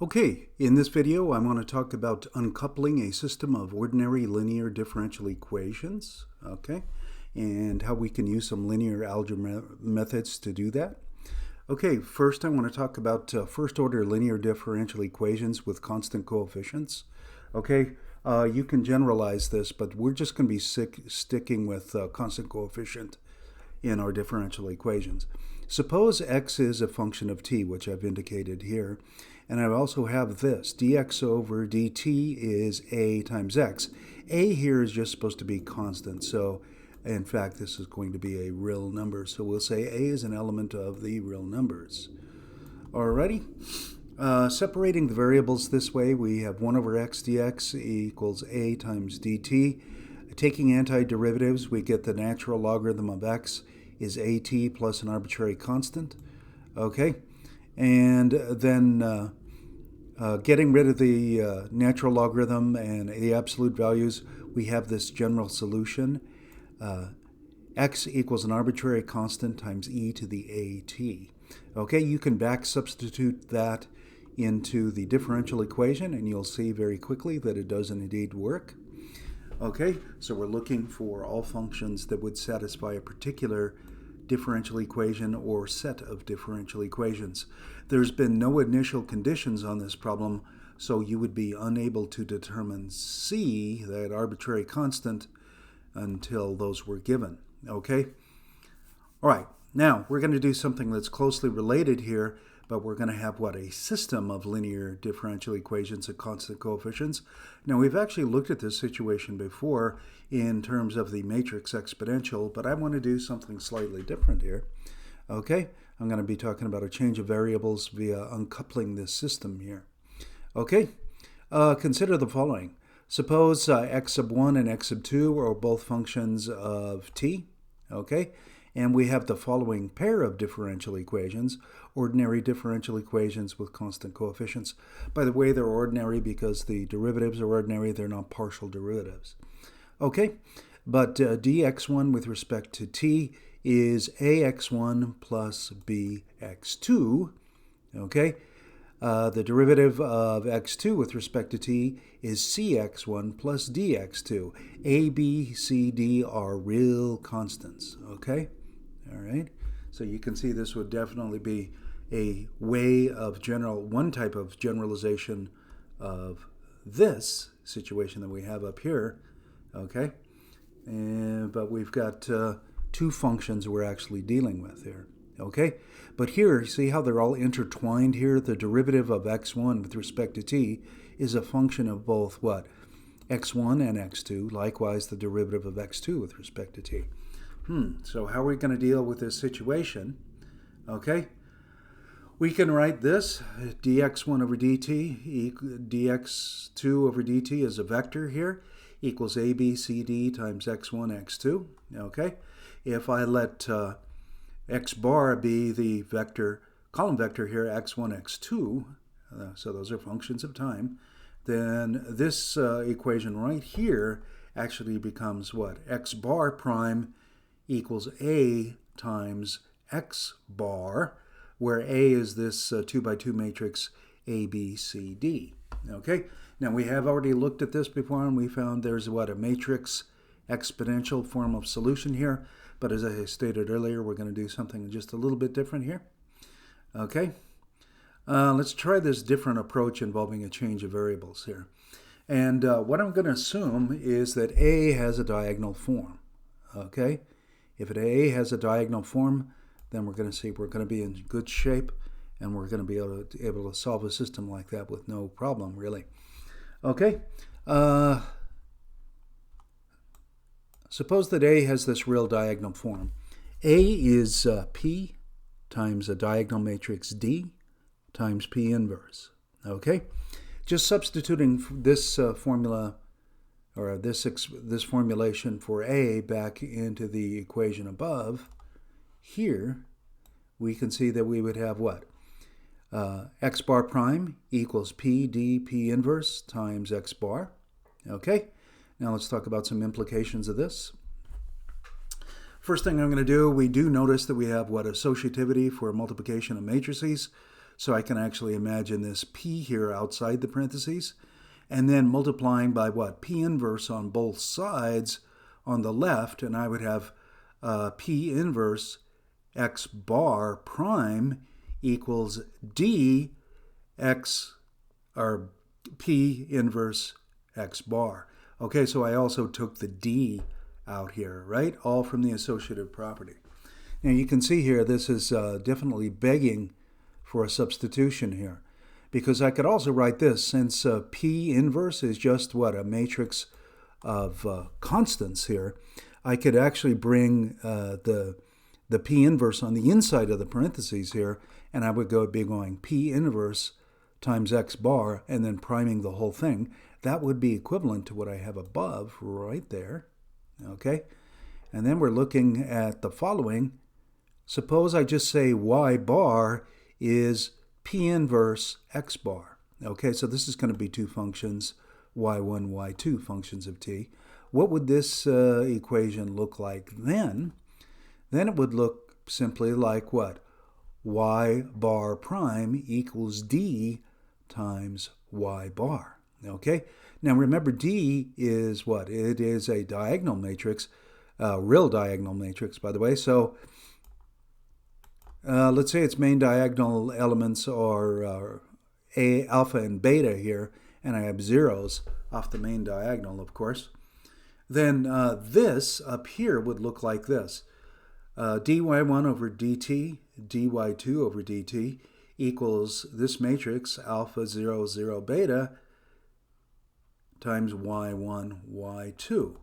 Okay, in this video I want to talk about uncoupling a system of ordinary linear differential equations, okay, and how we can use some linear algebra methods to do that. Okay, first I want to talk about first-order linear differential equations with constant coefficients. Okay, you can generalize this, but we're just going to be sticking with constant coefficient in our differential equations. Suppose x is a function of t, which I've indicated here, and I also have this. dx over dt is a times x. A here is just supposed to be constant, so in fact this is going to be a real number. So we'll say a is an element of the real numbers. Alrighty. Separating the variables this way, we have 1 over x dx equals a times dt. Taking antiderivatives, we get the natural logarithm of x is at plus an arbitrary constant. Okay, and then getting rid of the natural logarithm and the absolute values, we have this general solution. X equals an arbitrary constant times e to the at. Okay, you can back substitute that into the differential equation, and you'll see very quickly that it does indeed work. Okay, so we're looking for all functions that would satisfy a particular differential equation or set of differential equations. There's been no initial conditions on this problem, so you would be unable to determine c, that arbitrary constant, until those were given. Okay? All right, now we're going to do something that's closely related here, but we're going to have what? A system of linear differential equations at constant coefficients. Now, we've actually looked at this situation before in terms of the matrix exponential, but I want to do something slightly different here. Okay, I'm going to be talking about a change of variables via uncoupling this system here. Okay, consider the following. Suppose x sub 1 and x sub 2 are both functions of t, okay? And we have the following pair of differential equations, ordinary differential equations with constant coefficients. By the way, they're ordinary because the derivatives are ordinary, they're not partial derivatives. Okay, but dx1 with respect to t is ax1 plus bx2, okay? The derivative of x2 with respect to t is cx1 plus dx2. A, b, c, d are real constants, okay? All right, so you can see this would definitely be a way of one type of generalization of this situation that we have up here, okay? But we've got two functions we're actually dealing with here, okay? But here, see how they're all intertwined here? The derivative of x1 with respect to t is a function of both what? x1 and x2, likewise the derivative of x2 with respect to t. So how are we going to deal with this situation? Okay, we can write this, dx1 over dt, dx2 over dt is a vector here, equals a, b, c, d times x1, x2, okay? If I let x bar be the vector, column vector here, x1, x2, so those are functions of time, then this equation right here actually becomes what? X bar prime equals a times x bar, where a is this 2 by 2 matrix a, b, c, d. Okay, now we have already looked at this before and we found there's what? A matrix exponential form of solution here, but as I stated earlier, we're going to do something just a little bit different here. Okay, let's try this different approach involving a change of variables here. And what I'm going to assume is that a has a diagonal form, okay? If A has a diagonal form, then we're going to see we're going to be in good shape and we're going to be able to solve a system like that with no problem, really. Okay, suppose that A has this real diagonal form. A is P times a diagonal matrix D times P inverse. Okay, just substituting this formula or this formulation for A back into the equation above, here we can see that we would have what? X bar prime equals P D P inverse times X bar. Okay, now let's talk about some implications of this. First thing I'm going to do, we do notice that we have what? Associativity for multiplication of matrices. So I can actually imagine this P here outside the parentheses, and then multiplying by what? P inverse on both sides on the left, and I would have P inverse x bar prime equals D x, or P inverse x bar. Okay, so I also took the D out here, right? All from the associative property. Now you can see here this is definitely begging for a substitution here, because I could also write this, since P inverse is just what, a matrix of constants here, I could actually bring the P inverse on the inside of the parentheses here, and I would be going P inverse times x bar and then priming the whole thing. That would be equivalent to what I have above right there. Okay, and then we're looking at the following. Suppose I just say y bar is P inverse x bar. Okay, so this is going to be two functions, y1, y2, functions of t. What would this equation look like then? Then it would look simply like what? Y bar prime equals D times y bar. Okay, now remember D is what? It is a diagonal matrix, real diagonal matrix, by the way. So let's say its main diagonal elements are A, alpha, and beta here, and I have zeros off the main diagonal, of course. Then this up here would look like this. dy1 over dt, dy2 over dt equals this matrix, alpha 0, 0, beta, times y1, y2.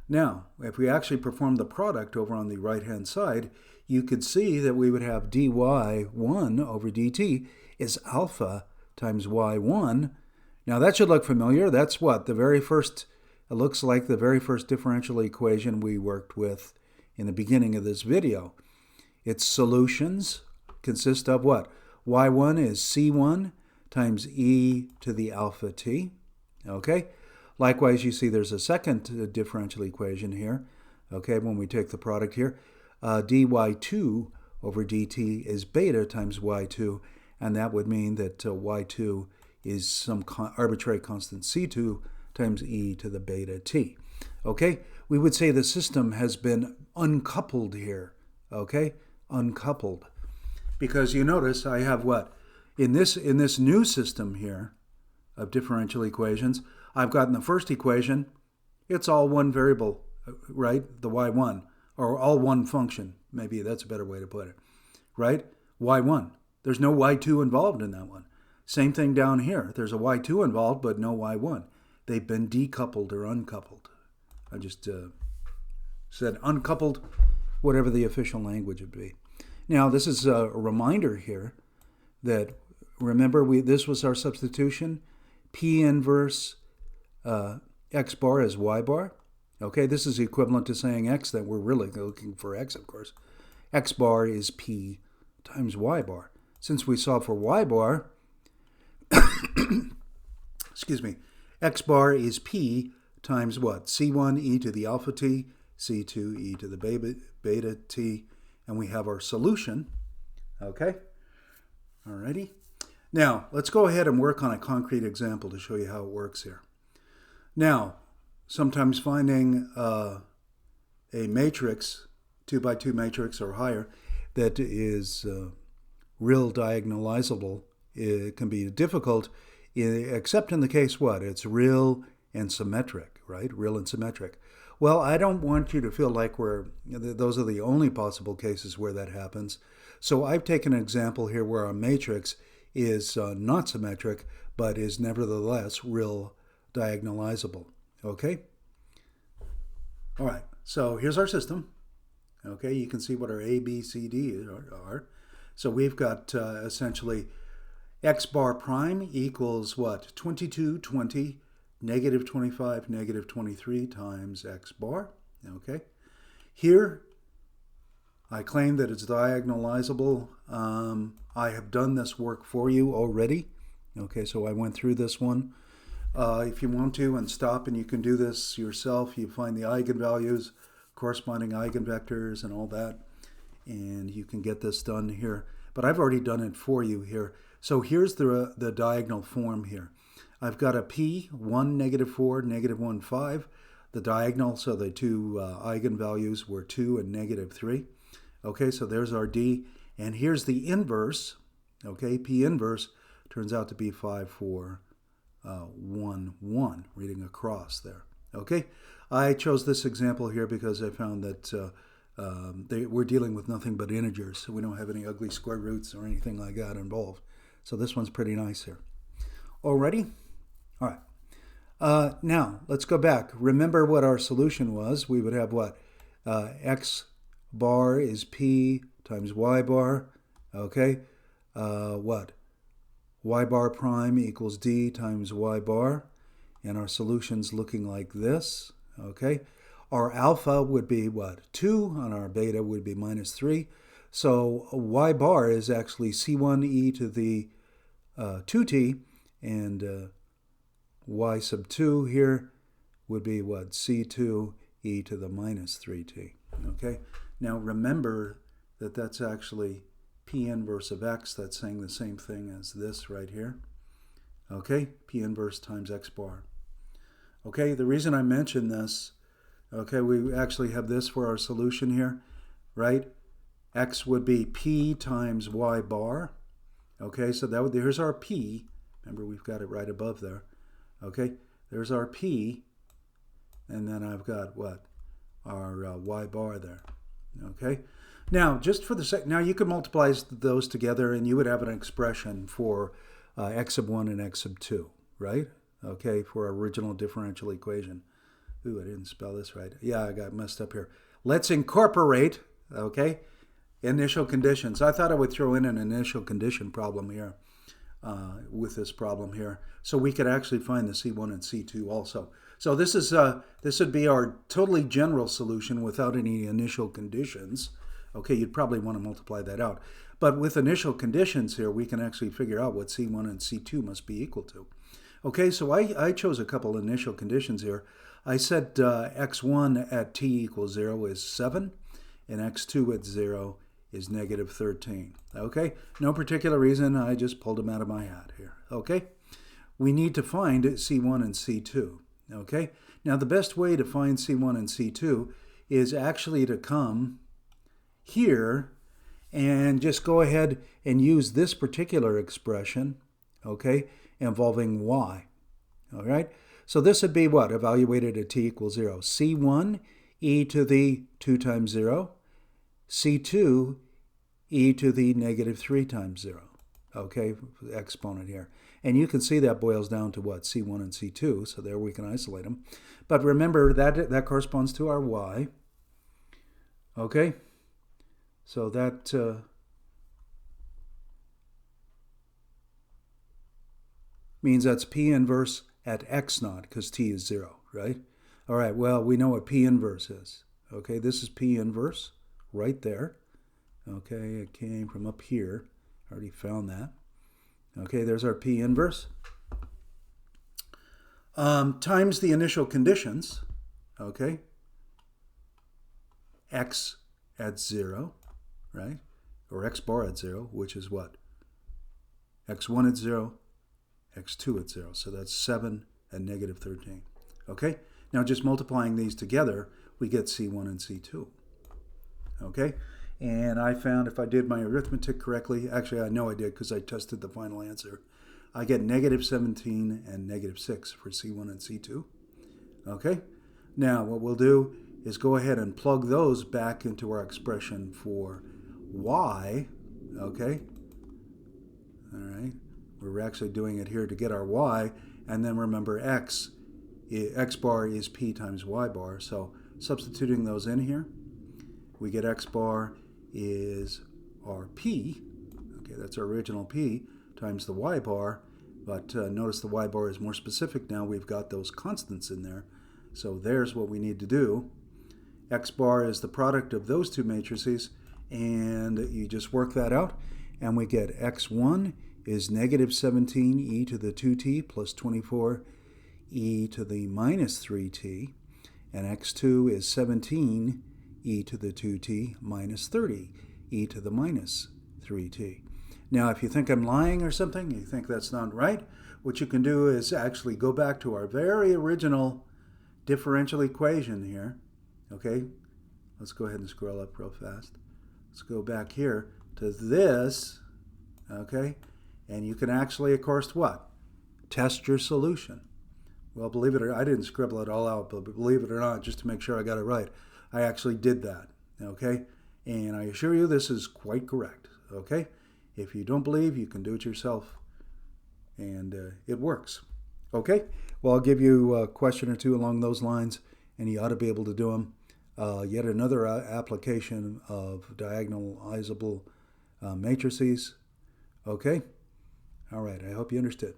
Now, if we actually perform the product over on the right-hand side, you could see that we would have dy1 over dt is alpha times y1. Now, that should look familiar. That's what? The very first, it looks like the very first differential equation we worked with in the beginning of this video. Its solutions consist of what? y1 is c1 times e to the alpha t. Okay? Likewise, you see there's a second differential equation here. Okay, when we take the product here, dy2 over dt is beta times y2, and that would mean that y2 is some arbitrary constant c2 times e to the beta t. Okay, we would say the system has been uncoupled here. Okay, uncoupled. Because you notice I have what? In this new system here of differential equations, I've got in the first equation, it's all one variable, right? The y1, or all one function. Maybe that's a better way to put it, right? y1. There's no y2 involved in that one. Same thing down here. There's a y2 involved, but no y1. They've been decoupled or uncoupled. I just said uncoupled, whatever the official language would be. Now, this is a reminder here that, remember, this was our substitution. P inverse x bar is y bar. Okay, this is equivalent to saying x, that we're really looking for x, of course. X bar is P times y bar. Since we solve for y bar, excuse me, x bar is P times what? C1 e to the alpha t, C2 e to the beta t, and we have our solution. Okay? Alrighty. Now, let's go ahead and work on a concrete example to show you how it works here. Now, sometimes finding a matrix, 2 by 2 matrix or higher, that is real diagonalizable, it can be difficult, except in the case what? It's real and symmetric, right? Real and symmetric. Well, I don't want you to feel like those are the only possible cases where that happens. So I've taken an example here where our matrix is not symmetric, but is nevertheless real diagonalizable. Okay? All right, so here's our system. Okay, you can see what our A, B, C, D are. So we've got essentially x bar prime equals what? 22, 20, negative 25, negative 23 times x bar. Okay. Here, I claim that it's diagonalizable. I have done this work for you already. Okay, so I went through this one. If you want to, and stop, and you can do this yourself. You find the eigenvalues, corresponding eigenvectors, and all that, and you can get this done here. But I've already done it for you here. So here's the diagonal form here. I've got a p, 1, -4, -1, 5. The diagonal, so the two eigenvalues were 2 and -3. Okay, so there's our d. And here's the inverse. Okay, p inverse turns out to be 5, 4, 1, 1, reading across there. Okay, I chose this example here because I found that we're dealing with nothing but integers, so we don't have any ugly square roots or anything like that involved. So this one's pretty nice here. Alrighty? All right. Now, let's go back. Remember what our solution was. We would have what? X bar is P times Y bar. Okay? What? Y bar prime equals D times Y bar. And our solution's looking like this. Okay? Our alpha would be what? 2, and our beta would be -3. So Y bar is actually C1 e to the 2t, and y sub 2 here would be what? C2 e to the -3t. Okay? Now remember that that's actually P inverse of x. That's saying the same thing as this right here. Okay? P inverse times x bar. Okay? The reason I mention this, okay, we actually have this for our solution here, right? X would be P times Y bar. Okay, so here's our P. Remember, we've got it right above there. Okay, there's our P, and then I've got what? Our Y bar there. Okay, now just for the sake, now you could multiply those together, and you would have an expression for x sub 1 and x sub 2, right? Okay, for our original differential equation. Ooh, I didn't spell this right. Yeah, I got messed up here. Let's incorporate, okay, initial conditions. I thought I would throw in an initial condition problem here with this problem here, so we could actually find the C1 and C2 also. So this would be our totally general solution without any initial conditions. Okay, you'd probably want to multiply that out. But with initial conditions here, we can actually figure out what C1 and C2 must be equal to. Okay, so I chose a couple initial conditions here. I said x1 at t equals 0 is 7, and x2 at 0 is -13. Okay, no particular reason, I just pulled them out of my hat here. Okay, we need to find C1 and C2. Okay, now the best way to find C1 and C2 is actually to come here and just go ahead and use this particular expression, okay, involving y. All right, so this would be what? Evaluated at t equals 0. C1 e to the 2 times 0. C2 e to the -3 times 0. Okay, exponent here. And you can see that boils down to what? C1 and C2, so there we can isolate them. But remember, that corresponds to our y. Okay, so that means that's P inverse at x naught, because t is 0, right? All right, well, we know what P inverse is. Okay, this is P inverse right there. Okay, it came from up here. Already found that. Okay, there's our P inverse. Times the initial conditions. Okay. X at 0, right? Or x bar at 0, which is what? x1 at 0, x2 at 0. So that's 7 and -13. Okay? Now just multiplying these together, we get C1 and C2. Okay? And I found, if I did my arithmetic correctly, actually I know I did because I tested the final answer, I get -17 and -6 for C1 and C2. Okay? Now what we'll do is go ahead and plug those back into our expression for y. Okay? All right? We're actually doing it here to get our y, and then remember x bar is P times Y bar, so substituting those in here, we get x bar is our P, okay, that's our original P, times the Y bar, but notice the Y bar is more specific now. We've got those constants in there, so there's what we need to do. X bar is the product of those two matrices, and you just work that out, and we get x1 is -17 e to the 2t plus 24 e to the -3t, and x2 is 17 e to the 2t minus 30 e to the -3t. Now, if you think I'm lying or something, you think that's not right, what you can do is actually go back to our very original differential equation here. Okay, let's go ahead and scroll up real fast. Let's go back here to this, okay, and you can actually, of course, what? Test your solution. Well, believe it or not, I didn't scribble it all out, but believe it or not, just to make sure I got it right, I actually did that, okay? And I assure you this is quite correct, okay? If you don't believe, you can do it yourself, and it works, okay? Well, I'll give you a question or two along those lines, and you ought to be able to do them. Yet another application of diagonalizable matrices, okay? All right, I hope you understood.